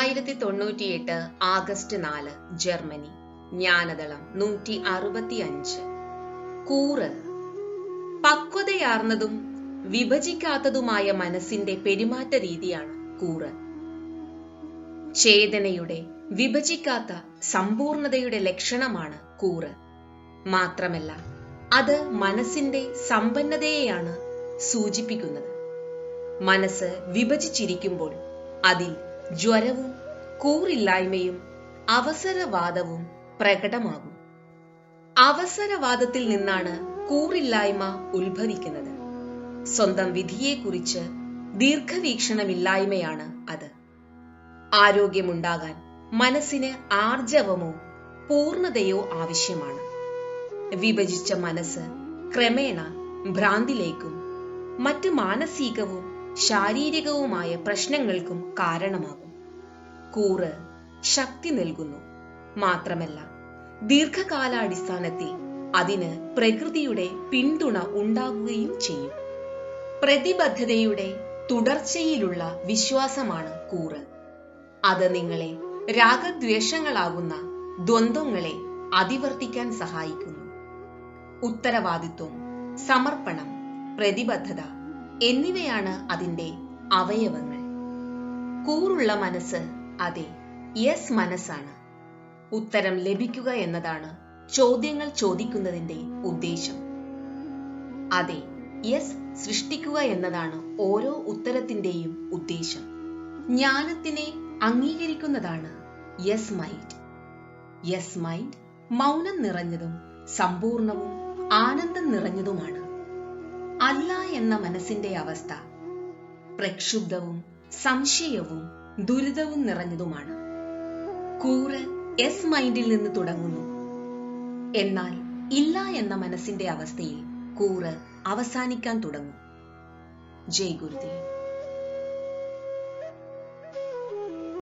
1998 August 4 Germany. ജ്ഞാനദളം 165. കൂറ്. പക്വതയാർന്നതും വിഭജിക്കാത്തതുമായ മനസ്സിന്റെ പെരുമാറ്റ രീതിയാണ് കൂറ്. ചേതനയുടെ വിഭജിക്കാത്ത സമ്പൂർണതയുടെ ലക്ഷണമാണ് കൂറ്. മാത്രമല്ല, അത് മനസ്സിന്റെ സമ്പന്നതയെയാണ് സൂചിപ്പിക്കുന്നത്. മനസ്സ് വിഭജിച്ചിരിക്കുമ്പോൾ അതിൽ ജ്വരവും കൂറില്ലായ്മയും അവസരവാദവും പ്രകടമാകും. അവസരവാദത്തിൽ നിന്നാണ് കൂറില്ലായ്മ ഉത്ഭവിക്കുന്നത്. സ്വന്തം വിധിയെക്കുറിച്ച് ദീർഘവീക്ഷണമില്ലായ്മയാണ് അത്. ആരോഗ്യമുണ്ടാകാൻ മനസ്സിന് ആർജവമോ പൂർണ്ണതയോ ആവശ്യമാണ്. വിഭജിച്ച മനസ്സ് ക്രമേണ ഭ്രാന്തിലേക്കും മറ്റ് മാനസികവും ശാരീരികവുമായ പ്രശ്നങ്ങൾക്കും കാരണമാകും. കൂറ് ശക്തി നൽകുന്നു. മാത്രമല്ല, ദീർഘകാലാടിസ്ഥാനത്തിൽ അതിന് പ്രകൃതിയുടെ പിന്തുണ ഉണ്ടാകുകയും ചെയ്യും. പ്രതിബദ്ധതയുടെ തുടർച്ചയിലുള്ള വിശ്വാസമാണ് കൂറ്. അത് നിങ്ങളെ രാഗദ്വേഷങ്ങളാകുന്ന ദ്വന്ദ്ങ്ങളെ അതിവർത്തിക്കാൻ സഹായിക്കുന്നു. ഉത്തരവാദിത്വം, സമർപ്പണം, പ്രതിബദ്ധത എന്നിവയാണ് അതിന്റെ അവയവങ്ങൾ. കൂറുള്ള മനസ്സ് അതെ യെസ് മനസ്സാണ്. ഉത്തരം ലഭിക്കുക എന്നതാണ് ചോദ്യങ്ങൾ ചോദിക്കുന്നതിന്റെ ഉദ്ദേശം. അതെ യെസ് സൃഷ്ടിക്കുക എന്നതാണ് ഓരോ ഉത്തരത്തിന്റെയും ഉദ്ദേശം. ജ്ഞാനത്തിനെ അംഗീകരിക്കുന്നതാണ് യെസ് മൈൻഡ്. യെസ് മൈൻഡ് മൗനം നിറഞ്ഞതും സമ്പൂർണവും ആനന്ദം നിറഞ്ഞതുമാണ്. അല്ല എന്ന മനസ്സിന്റെ അവസ്ഥ പ്രക്ഷുബ്ധവും സംശയവും ദുരിതവും നിറഞ്ഞതുമാണ്. കൂറ് യെസ് മൈൻഡിൽ നിന്ന് തുടങ്ങുന്നു. എന്നാൽ ഇല്ല എന്ന മനസ്സിന്റെ അവസ്ഥയിൽ കൂറ് അവസാനിക്കാൻ തുടങ്ങും. ജയ് ഗുരുദേവ്.